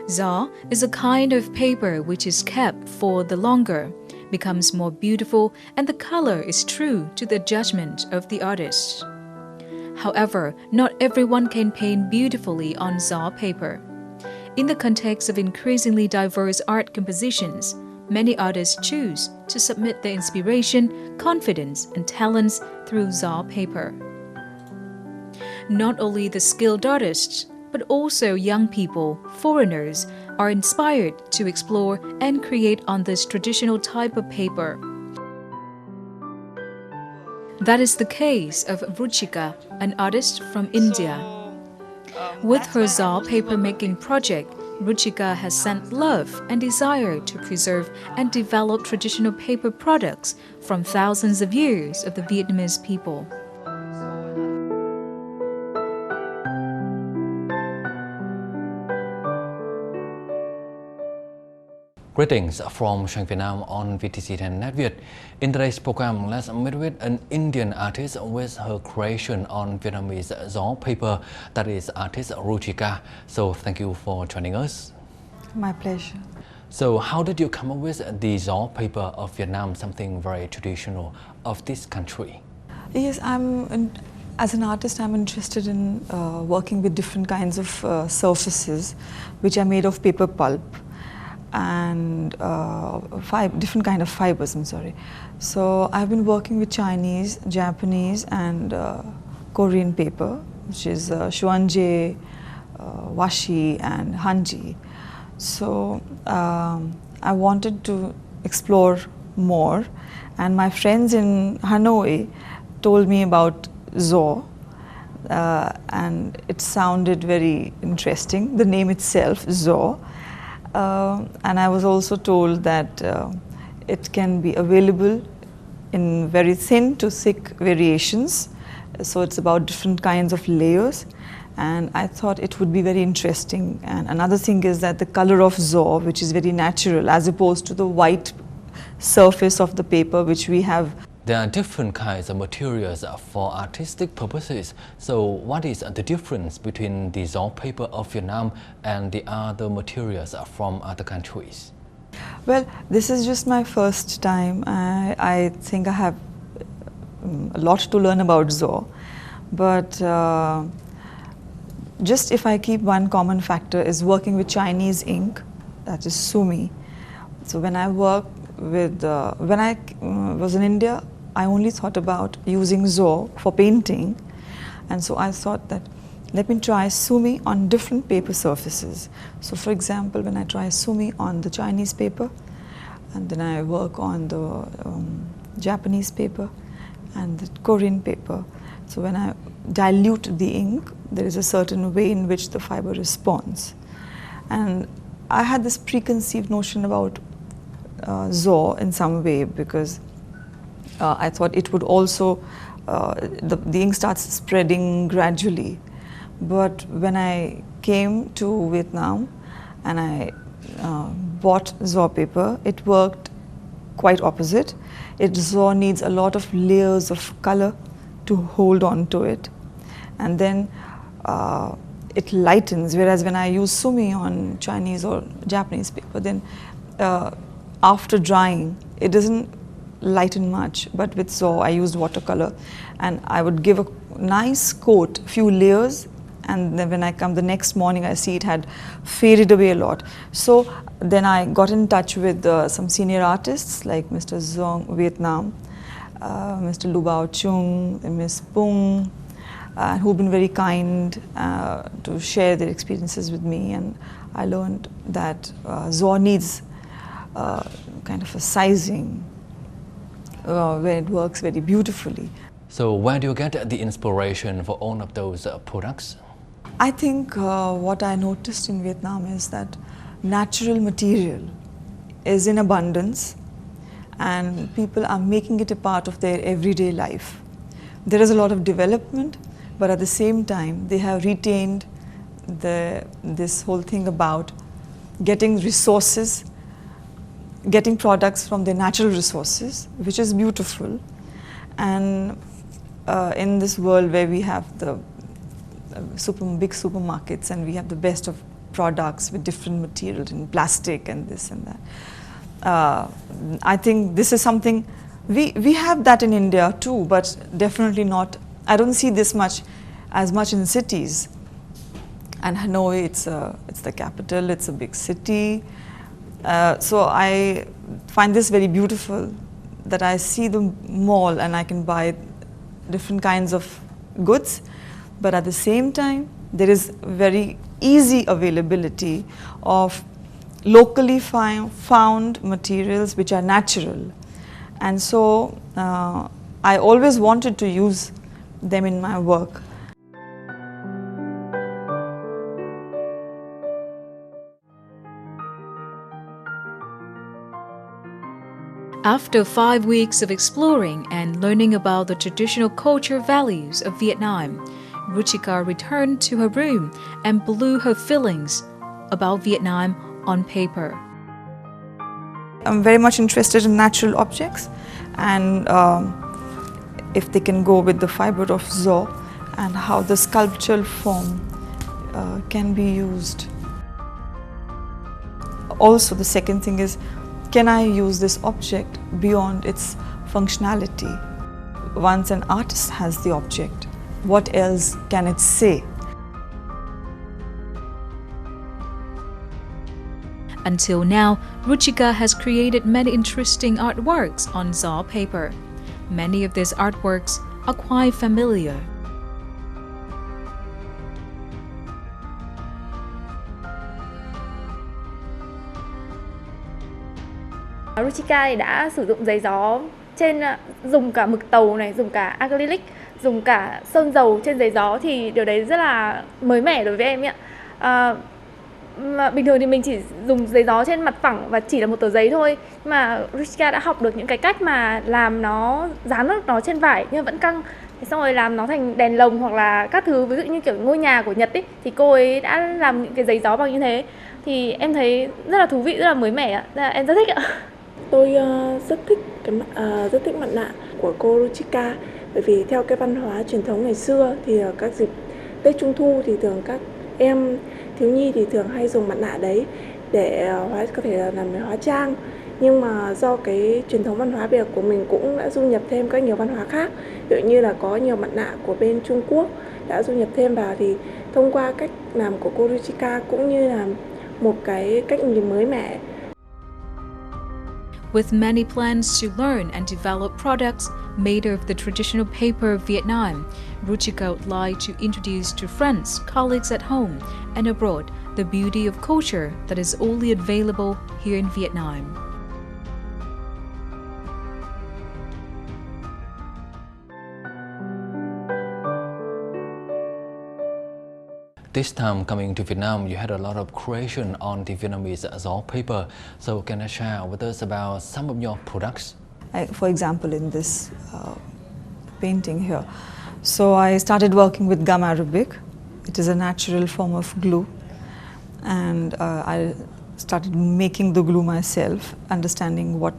Zaw is a kind of paper which is kept for the longer, becomes more beautiful, and the color is true to the judgment of the artist. However, not everyone can paint beautifully on zaw paper. In the context of increasingly diverse art compositions, many artists choose to submit their inspiration, confidence, and talents through zaw paper. Not only the skilled artists, but also young people, foreigners, are inspired to explore and create on this traditional type of paper. That is the case of Ruchika, an artist from India. With her zaw paper making project, Ruchika has sent love and desire to preserve and develop traditional paper products from thousands of years of the Vietnamese people. Greetings from Vietnam on VTC10 Net Viet. In today's program, let's meet with an Indian artist with her creation on Vietnamese zaw paper, that is artist Ruchika. So thank you for joining us. My pleasure. So how did you come up with the zaw paper of Vietnam, something very traditional of this country? Yes, as an artist, I'm interested in working with different kinds of surfaces which are made of paper pulp and different kind of fibers, So I've been working with Chinese, Japanese and Korean paper, which is Xuanje, Washi and Hanji. So I wanted to explore more, and my friends in Hanoi told me about zaw, and it sounded very interesting, the name itself, zaw. And I was also told that it can be available in very thin to thick variations. So it's about different kinds of layers, and I thought it would be very interesting. And another thing is that the color of zaw, which is very natural as opposed to the white surface of the paper which we have. There are different kinds of materials for artistic purposes. So what is the difference between the zaw paper of Vietnam and the other materials from other countries? Well, this is just my first time. I think I have a lot to learn about zaw. But just if I keep one common factor is working with Chinese ink, that is sumi. So when I worked with, when I was in India, I only thought about using zaw for painting, and so I thought that let me try sumi on different paper surfaces. So for example, when I try sumi on the Chinese paper, and then I work on the Japanese paper and the Korean paper. So when I dilute the ink, there is a certain way in which the fiber responds. And I had this preconceived notion about zaw in some way, because I thought it would also, the ink starts spreading gradually. But when I came to Vietnam and I bought zaw paper, it worked quite opposite. Zaw needs a lot of layers of color to hold on to it. And then it lightens, whereas when I use sumi on Chinese or Japanese paper, then after drying, it doesn't lighten much. But with zaw, I used watercolor, and I would give a nice coat, few layers, and then when I come the next morning, I see it had faded away a lot. So then I got in touch with some senior artists like Mr. Zong Vietnam, Mr. Lu Bao Chung, and Ms. Pung, who've been very kind to share their experiences with me, and I learned that zaw needs kind of a sizing where it works very beautifully. So where do you get the inspiration for all of those products? I think what I noticed in Vietnam is that natural material is in abundance, and people are making it a part of their everyday life. There is a lot of development, but at the same time they have retained this whole thing about getting resources, getting products from their natural resources, which is beautiful. And in this world where we have the big supermarkets and we have the best of products with different materials in plastic and this and that. I think this is something we have that in India too, but definitely not. I don't see this as much in cities. And Hanoi, it's the capital. It's a big city. So I find this very beautiful, that I see the mall and I can buy different kinds of goods, but at the same time there is very easy availability of locally found materials which are natural. And so I always wanted to use them in my work. After 5 weeks of exploring and learning about the traditional culture values of Vietnam, Ruchika returned to her room and blew her feelings about Vietnam on paper. I'm very much interested in natural objects, and if they can go with the fiber of zo and how the sculptural form can be used. Also, the second thing is, can I use this object beyond its functionality? Once an artist has the object, what else can it say? Until now, Ruchika has created many interesting artworks on zo paper. Many of these artworks are quite familiar. Ruchika thì đã sử dụng giấy gió trên, dùng cả mực tàu này, dùng cả acrylic, dùng cả sơn dầu trên giấy gió, thì điều đấy rất là mới mẻ đối với em ạ. Mà bình thường thì mình chỉ dùng giấy gió trên mặt phẳng và chỉ là một tờ giấy thôi, nhưng mà Ruchika đã học được những cái cách mà làm nó, dán nó trên vải nhưng vẫn căng, xong rồi làm nó thành đèn lồng hoặc là các thứ, ví dụ như kiểu ngôi nhà của Nhật ấy, thì cô ấy đã làm những cái giấy gió bằng như thế. Thì em thấy rất là thú vị, rất là mới mẻ ạ. Em rất thích ạ. Tôi rất thích mặt nạ của cô Ruchika, bởi vì theo cái văn hóa truyền thống ngày xưa thì các dịp Tết Trung Thu thì thường các em thiếu nhi thì thường hay dùng mặt nạ đấy để có thể là làm hóa trang. Nhưng mà do cái truyền thống văn hóa Việt của mình cũng đã du nhập thêm các nhiều văn hóa khác, ví dụ như là có nhiều mặt nạ của bên Trung Quốc đã du nhập thêm vào, thì thông qua cách làm của cô Ruchika cũng như là một cái cách nhìn mới mẻ. With many plans to learn and develop products made of the traditional paper of Vietnam, Ruchika would like to introduce to friends, colleagues at home and abroad the beauty of culture that is only available here in Vietnam. This time coming to Vietnam, you had a lot of creation on the Vietnamese zo paper. So can you share with us about some of your products? For example, in this painting here, so I started working with gum arabic. It is a natural form of glue, and I started making the glue myself, understanding what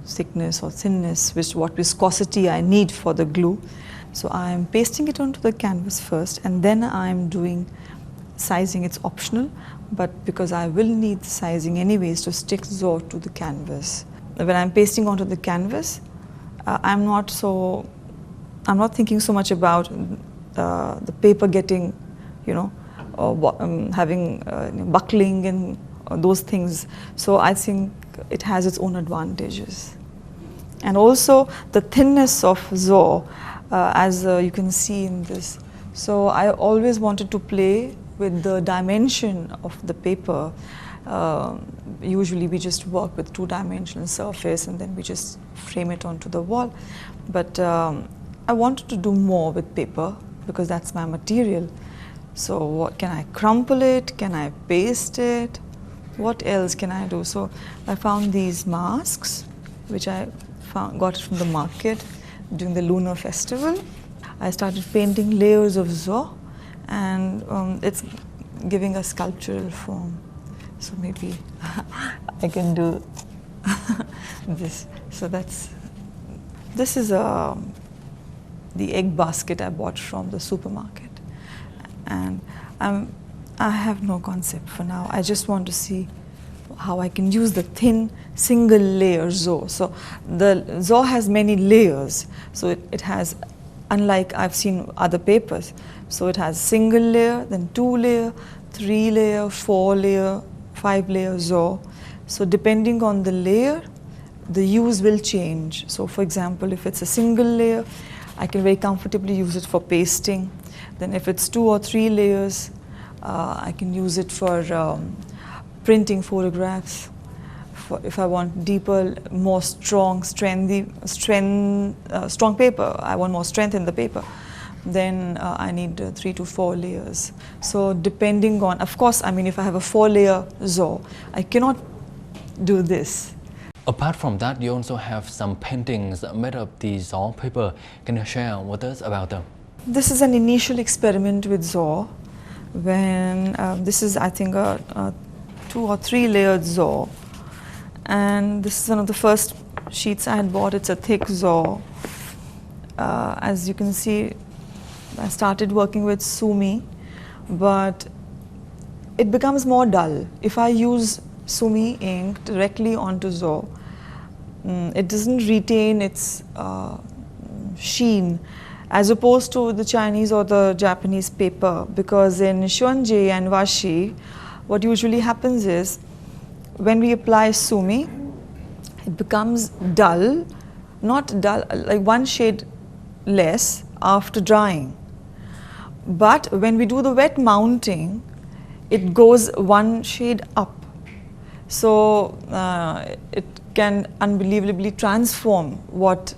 thickness or thinness, what viscosity I need for the glue. So I'm pasting it onto the canvas first, and then I'm doing sizing. It's optional, but because I will need the sizing anyways to stick zo to the canvas. When I'm pasting onto the canvas, I'm not thinking so much about the paper getting, having buckling and those things. So I think it has its own advantages. And also the thinness of zo, as you can see in this. So I always wanted to play with the dimension of the paper. Usually we just work with two-dimensional surface and then we just frame it onto the wall. But I wanted to do more with paper because that's my material. So what can I crumple it? Can I paste it? What else can I do? So I found these masks, which I got from the market during the Lunar Festival. I started painting layers of zo, and it's giving a sculptural form. So maybe I can do this. So this is the egg basket I bought from the supermarket, and I'm I have no concept for now. I just want to see how I can use the thin single layer zo. So the zo has many layers. So it has, unlike I've seen other papers, so it has single layer, then 2 layer, 3 layer, 4 layer, 5 layer zo. So depending on the layer, the use will change. So for example, if it's a single layer, I can very comfortably use it for pasting. Then if it's 2 or 3 layers, I can use it for printing photographs. If I want deeper, more strong paper, I want more strength in the paper, then I need 3 to 4 layers. So depending on, of course, I mean, if I have a 4-layer zo, I cannot do this. Apart from that, you also have some paintings made of the zo paper. Can you share with us about them? This is an initial experiment with zo. When this is, I think, a 2 or 3 layered zo, and this is one of the first sheets I had bought. It's a thick zo. As you can see, I started working with sumi, but it becomes more dull. If I use sumi ink directly onto zo, it doesn't retain its sheen, as opposed to the Chinese or the Japanese paper, because in shuanji and washi, what usually happens is, when we apply sumi, it becomes dull, not dull, like 1 shade less after drying. But when we do the wet mounting, it goes 1 shade up. So it can unbelievably transform what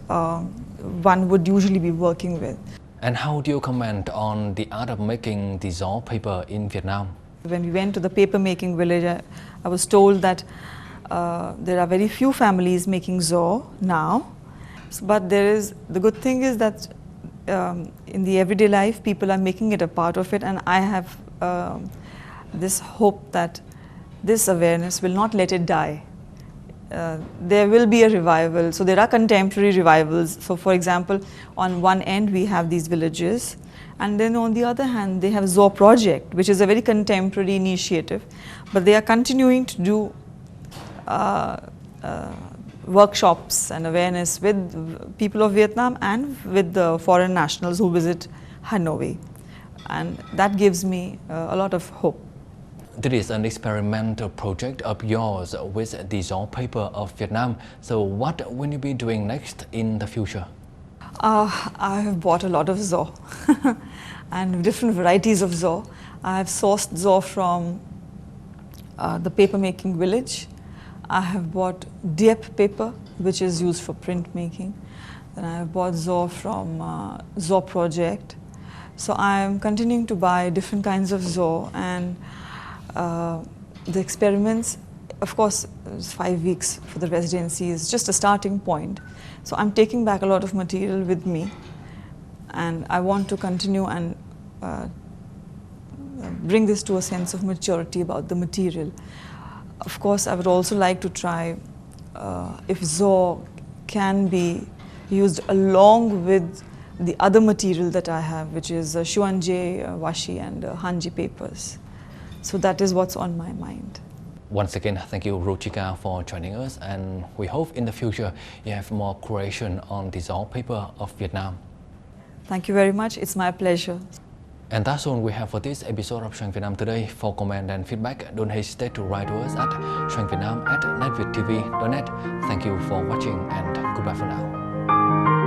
one would usually be working with. And how do you comment on the art of making the zo paper in Vietnam? When we went to the paper making village, I was told that there are very few families making zo now. But the good thing is that in the everyday life, people are making it a part of it, and I have this hope that this awareness will not let it die. There will be a revival. So there are contemporary revivals. So for example, on one end we have these villages, and then on the other hand they have zo project, which is a very contemporary initiative, but they are continuing to do workshops and awareness with people of Vietnam and with the foreign nationals who visit Hanoi, and that gives me a lot of hope. This is an experimental project of yours with the zo paper of Vietnam. So what will you be doing next in the future? I have bought a lot of zo and different varieties of zo. I have sourced zo from the paper making village. I have bought Viet paper, which is used for print making. Then I have bought zo from zo project. So I am continuing to buy different kinds of zo, and the experiments, of course, 5 weeks for the residency is just a starting point. So I'm taking back a lot of material with me, and I want to continue and bring this to a sense of maturity about the material. Of course, I would also like to try if zo can be used along with the other material that I have, which is shuanje, washi and hanji papers. So that is what's on my mind. Once again, thank you, Ruchika, for joining us, and we hope in the future you have more creation on the zo paper of Vietnam. Thank you very much. It's my pleasure. And that's all we have for this episode of Trang Vietnam today. For comment and feedback, don't hesitate to write to us at trangvietnam@netvietttv.net. Thank you for watching, and goodbye for now.